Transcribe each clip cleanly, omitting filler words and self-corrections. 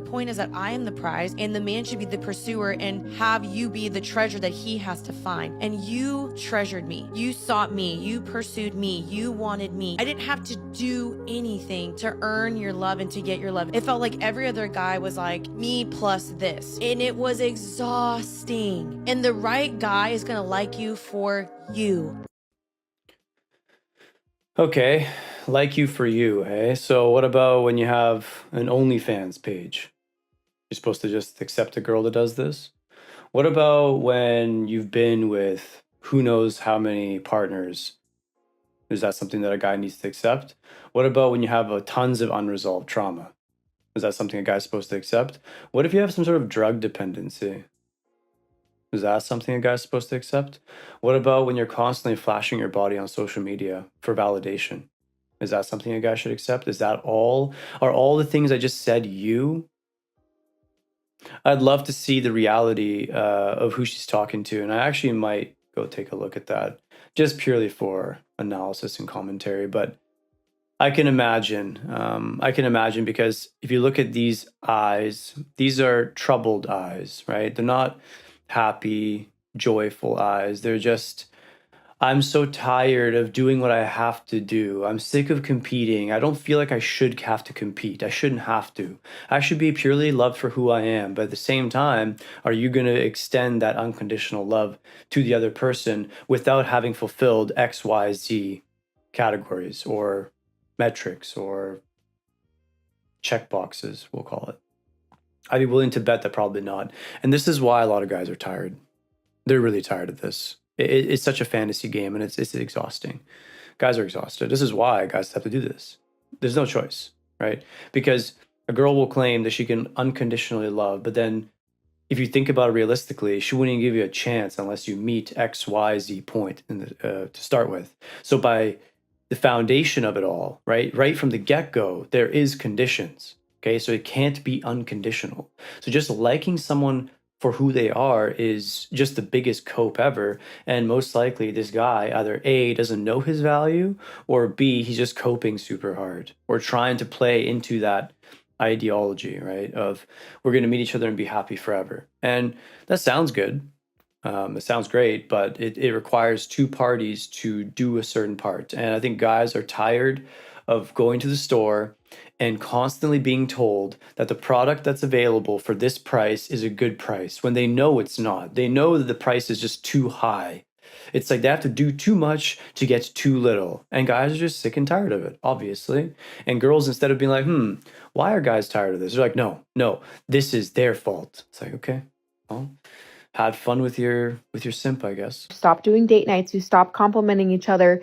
point is that I am the prize and the man should be the pursuer and have you be the treasure that he has to find. And you treasured me. You sought me. You pursued me. You wanted me. I didn't have to do anything to earn your love and to get your love. It felt like every other guy was like me plus this. And it was exhausting. And the right guy is going to like you for you. Okay, like you for you, hey? So what about when you have an OnlyFans page? You're supposed to just accept a girl that does this? What about when you've been with who knows how many partners? Is that something that a guy needs to accept? What about when you have tons of unresolved trauma? Is that something a guy's supposed to accept? What if you have some sort of drug dependency? Is that something a guy's supposed to accept? What about when you're constantly flashing your body on social media for validation? Is that something a guy should accept? Is that all? Are all the things I just said you? I'd love to see the reality of who she's talking to, and I actually might go take a look at that just purely for analysis and commentary. But I can imagine. I can imagine because if you look at these eyes, these are troubled eyes, right? They're not happy, joyful eyes. They're just, I'm so tired of doing what I have to do. I'm sick of competing. I don't feel like I should have to compete. I shouldn't have to. I should be purely loved for who I am. But at the same time, are you going to extend that unconditional love to the other person without having fulfilled X, Y, Z categories or metrics or checkboxes, we'll call it? I'd be willing to bet that probably not. And this is why a lot of guys are tired. They're really tired of this. It's such a fantasy game and it's exhausting. Guys are exhausted. This is why guys have to do this. There's no choice, right? Because a girl will claim that she can unconditionally love, but then if you think about it realistically, she wouldn't even give you a chance unless you meet X, Y, Z point to start with. So by the foundation of it all, right from the get-go, there is conditions. Okay, so it can't be unconditional. So just liking someone for who they are is just the biggest cope ever. And most likely this guy either A, doesn't know his value, or B, he's just coping super hard or trying to play into that ideology, right? Of we're going to meet each other and be happy forever. And that sounds good. It sounds great, but it requires two parties to do a certain part. And I think guys are tired of going to the store and constantly being told that the product that's available for this price is a good price when they know it's not. They know that the price is just too high. It's like they have to do too much to get too little. And guys are just sick and tired of it, obviously. And girls, instead of being like, why are guys tired of this? They're like, no, this is their fault. It's like, okay, well, have fun with your simp, I guess. Stop doing date nights. You stop complimenting each other.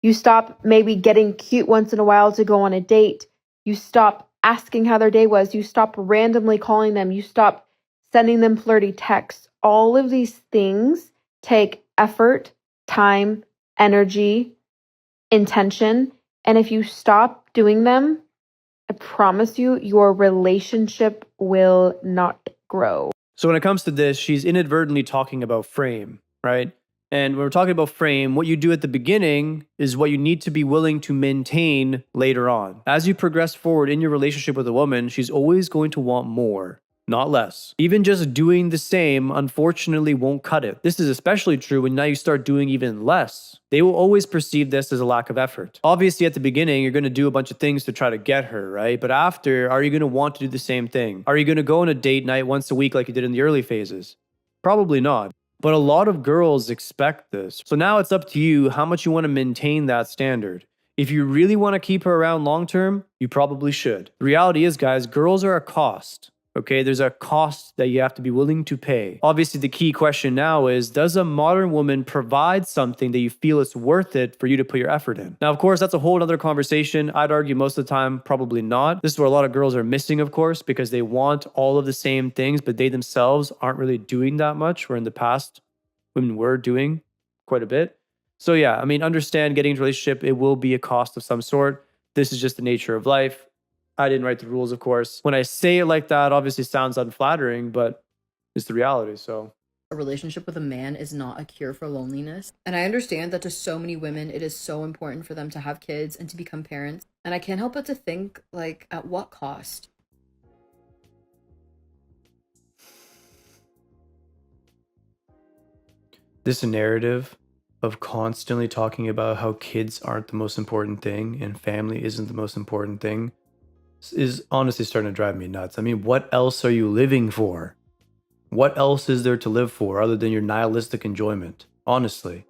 You stop maybe getting cute once in a while to go on a date. You stop asking how their day was. You stop randomly calling them. You stop sending them flirty texts. All of these things take effort, time, energy, intention. And if you stop doing them, I promise you, your relationship will not grow. So when it comes to this, she's inadvertently talking about frame, right? And when we're talking about frame, what you do at the beginning is what you need to be willing to maintain later on. As you progress forward in your relationship with a woman, she's always going to want more, not less. Even just doing the same, unfortunately, won't cut it. This is especially true when now you start doing even less. They will always perceive this as a lack of effort. Obviously, at the beginning, you're going to do a bunch of things to try to get her, right? But after, are you going to want to do the same thing? Are you going to go on a date night once a week like you did in the early phases? Probably not. But a lot of girls expect this. So now it's up to you how much you want to maintain that standard. If you really want to keep her around long term, you probably should. The reality is, guys, girls are a cost. Okay, there's a cost that you have to be willing to pay. Obviously, the key question now is, does a modern woman provide something that you feel it's worth it for you to put your effort in? Now, of course, that's a whole other conversation. I'd argue most of the time, probably not. This is where a lot of girls are missing, of course, because they want all of the same things, but they themselves aren't really doing that much, where in the past, women were doing quite a bit. So yeah, I mean, understand getting into a relationship, it will be a cost of some sort. This is just the nature of life. I didn't write the rules, of course. When I say it like that, obviously sounds unflattering, but it's the reality, so. A relationship with a man is not a cure for loneliness. And I understand that to so many women, it is so important for them to have kids and to become parents. And I can't help but to think, like, at what cost? this narrative of constantly talking about how kids aren't the most important thing and family isn't the most important thing is honestly starting to drive me nuts. I mean, what else are you living for? What else is there to live for other than your nihilistic enjoyment? Honestly,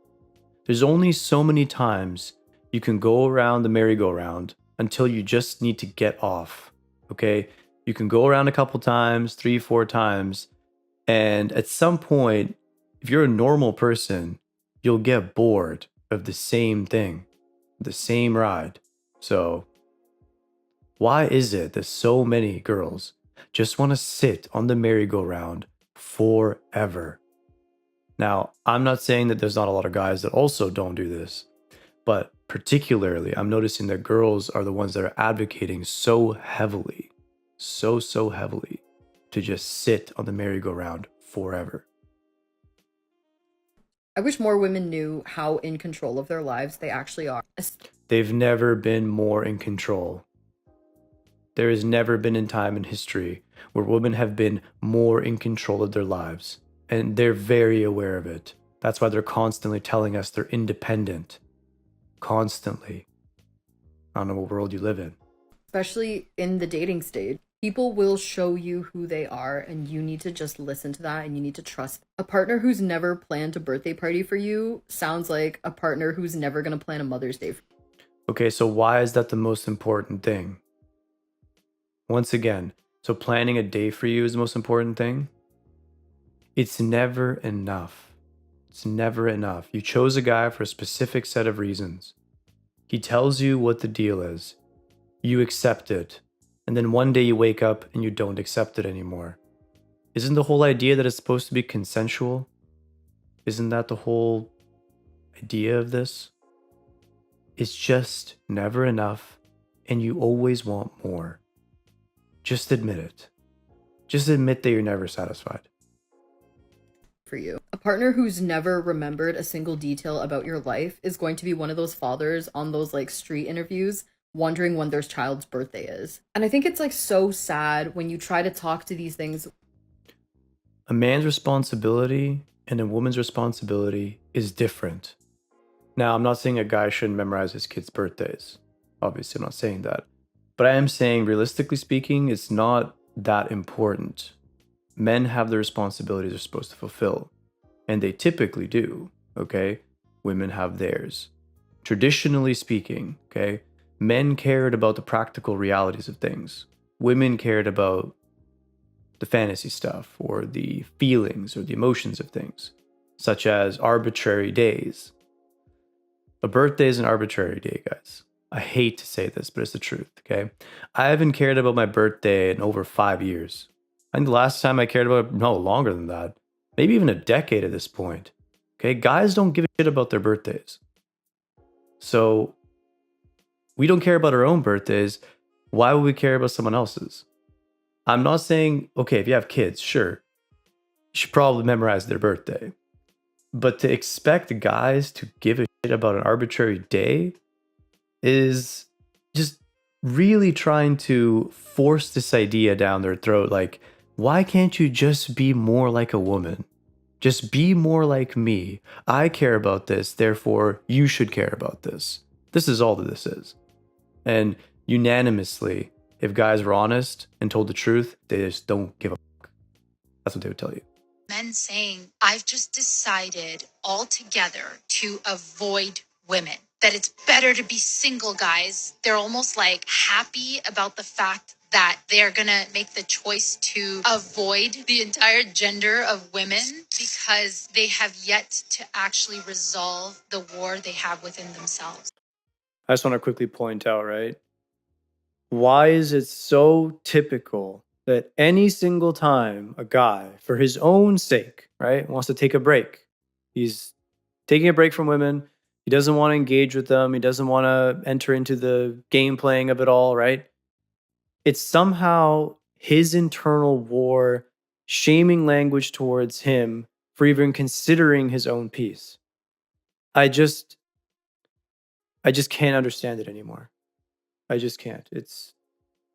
there's only so many times you can go around the merry-go-round until you just need to get off. Okay? You can go around a couple times, 3, 4 times, and at some point, if you're a normal person, you'll get bored of the same thing, the same ride. So, why is it that so many girls just want to sit on the merry-go-round forever? Now, I'm not saying that there's not a lot of guys that also don't do this, but particularly, I'm noticing that girls are the ones that are advocating so heavily, so heavily, to just sit on the merry-go-round forever. I wish more women knew how in control of their lives they actually are. They've never been more in control. There has never been a time in history where women have been more in control of their lives, and they're very aware of it. That's why they're constantly telling us they're independent. Constantly. I don't know what world you live in. Especially in the dating stage. People will show you who they are, and you need to just listen to that, and you need to trust. A partner who's never planned a birthday party for you sounds like a partner who's never going to plan a Mother's Day for you. Okay, so why is that the most important thing? Once again, so planning a day for you is the most important thing? It's never enough. It's never enough. You chose a guy for a specific set of reasons. He tells you what the deal is. You accept it. And then one day you wake up and you don't accept it anymore. Isn't the whole idea that it's supposed to be consensual? Isn't that the whole idea of this? It's just never enough, and you always want more. Just admit it. Just admit that you're never satisfied. For you. A partner who's never remembered a single detail about your life is going to be one of those fathers on those like street interviews wondering when their child's birthday is. And I think it's like so sad when you try to talk to these things. A man's responsibility and a woman's responsibility is different. Now, I'm not saying a guy shouldn't memorize his kids' birthdays. Obviously, I'm not saying that. But I am saying, realistically speaking, it's not that important. Men have the responsibilities they're supposed to fulfill. And they typically do, okay? Women have theirs. Traditionally speaking, okay? Men cared about the practical realities of things. Women cared about the fantasy stuff or the feelings or the emotions of things, such as arbitrary days. A birthday is an arbitrary day, guys. I hate to say this, but it's the truth, okay? I haven't cared about my birthday in over 5 years. I think the last time I cared about it, no, longer than that. Maybe even a decade at this point. Okay, guys don't give a shit about their birthdays. So, we don't care about our own birthdays. Why would we care about someone else's? I'm not saying, okay, if you have kids, sure, you should probably memorize their birthday. But to expect guys to give a shit about an arbitrary day is just really trying to force this idea down their throat. Like, why can't you just be more like a woman? Just be more like me. I care about this, therefore you should care about this. This is all that this is. And unanimously, if guys were honest and told the truth, they just don't give a fuck. That's what they would tell you. Men saying, I've just decided altogether to avoid women, that it's better to be single, guys. They're almost like happy about the fact that they're going to make the choice to avoid the entire gender of women because they have yet to actually resolve the war they have within themselves. I just want to quickly point out, right? Why is it so typical that any single time a guy, for his own sake, right, wants to take a break, he's taking a break from women, he doesn't want to engage with them, he doesn't want to enter into the game playing of it all, right? It's somehow his internal war, shaming language towards him for even considering his own peace. I just can't understand it anymore. I just can't. It's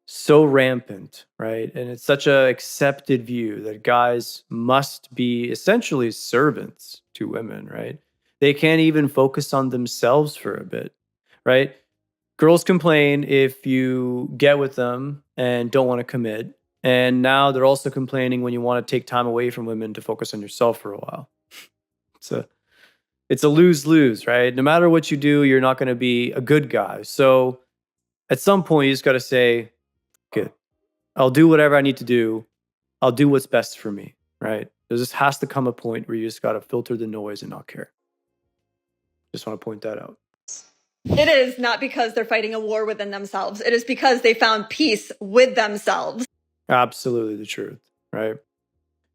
so rampant, right? And it's such a accepted view that guys must be essentially servants to women, right? They can't even focus on themselves for a bit, right? Girls complain if you get with them and don't want to commit. And now they're also complaining when you want to take time away from women to focus on yourself for a while. It's a it's a lose-lose, right? No matter what you do, you're not going to be a good guy. So at some point, you just got to say, good, I'll do whatever I need to do. I'll do what's best for me, right? There just has to come a point where you just got to filter the noise and not care. Just want to point that out. It is not because they're fighting a war within themselves. It is because they found peace with themselves. Absolutely the truth, right?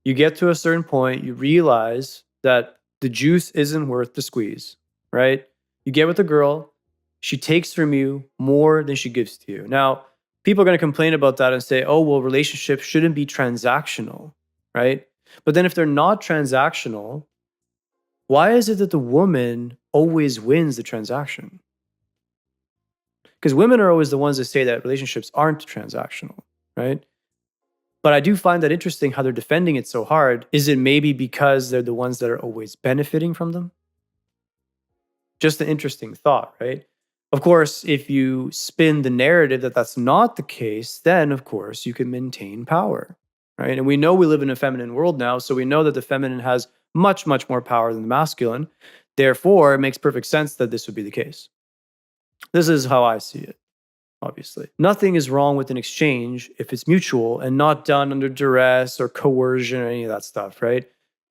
You get to a certain point, you realize that the juice isn't worth the squeeze, right? You get with a girl, she takes from you more than she gives to you. Now, people are going to complain about that and say, oh, well, relationships shouldn't be transactional, right? But then if they're not transactional, why is it that the woman always wins the transaction? Because women are always the ones that say that relationships aren't transactional, right? But I do find that interesting how they're defending it so hard. Is it maybe because they're the ones that are always benefiting from them? Just an interesting thought, right? Of course, if you spin the narrative that that's not the case, then of course you can maintain power, right? And we know we live in a feminine world now, so we know that the feminine has much, much more power than the masculine. Therefore, it makes perfect sense that this would be the case. This is how I see it. Obviously, nothing is wrong with an exchange if it's mutual and not done under duress or coercion or any of that stuff, right?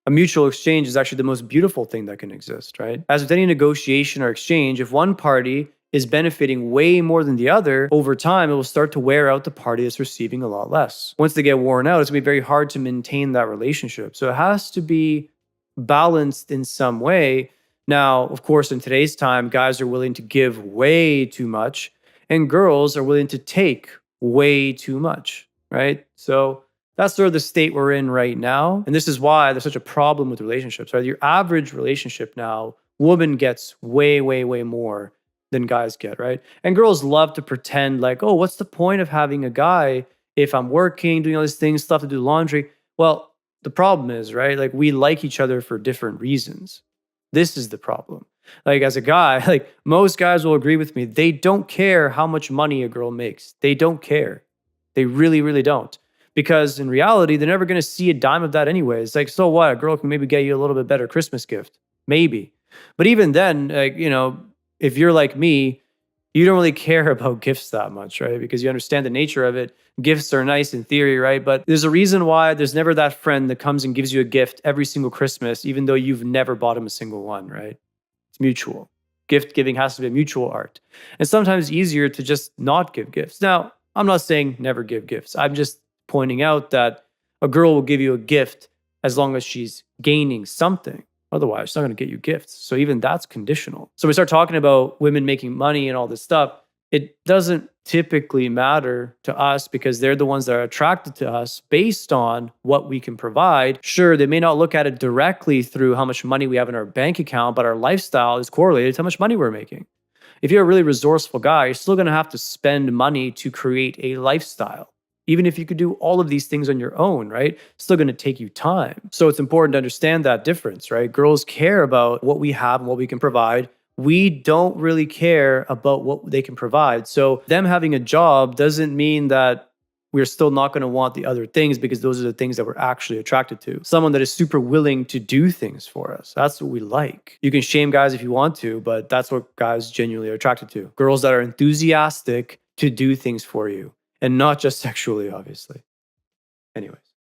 A mutual exchange is actually the most beautiful thing that can exist, right? As with any negotiation or exchange, if one party is benefiting way more than the other, over time, it will start to wear out the party that's receiving a lot less. Once they get worn out, it's going to be very hard to maintain that relationship. So it has to be balanced in some way. Now, of course, in today's time, guys are willing to give way too much, and girls are willing to take way too much, right? So that's sort of the state we're in right now. And this is why there's such a problem with relationships, right? Your average relationship now, woman gets way, way, way more than guys get, right? And girls love to pretend like, oh, what's the point of having a guy if I'm working, doing all these things, stuff to do laundry? Well, the problem is, right? Like we like each other for different reasons. This is the problem. Like as a guy, like most guys will agree with me, they don't care how much money a girl makes. They don't care. They really, really don't. Because in reality, they're never going to see a dime of that anyway. It's like, so what? A girl can maybe get you a little bit better Christmas gift. Maybe. But even then, like, you know, if you're like me, you don't really care about gifts that much, right? Because you understand the nature of it. Gifts are nice in theory, right? But there's a reason why there's never that friend that comes and gives you a gift every single Christmas, even though you've never bought him a single one, right? It's mutual. Gift giving has to be a mutual art. And sometimes it's easier to just not give gifts. Now, I'm not saying never give gifts. I'm just pointing out that a girl will give you a gift as long as she's gaining something. Otherwise, she's not going to get you gifts. So even that's conditional. So we start talking about women making money and all this stuff. It doesn't typically matter to us because they're the ones that are attracted to us based on what we can provide. Sure, they may not look at it directly through how much money we have in our bank account, but our lifestyle is correlated to how much money we're making. If you're a really resourceful guy, you're still going to have to spend money to create a lifestyle. Even if you could do all of these things on your own, right? It's still going to take you time. So it's important to understand that difference, right? Girls care about what we have and what we can provide. We don't really care about what they can provide. So them having a job doesn't mean that we're still not going to want the other things because those are the things that we're actually attracted to. Someone that is super willing to do things for us. That's what we like. You can shame guys if you want to, but that's what guys genuinely are attracted to. Girls that are enthusiastic to do things for you. And not just sexually, obviously. Anyways.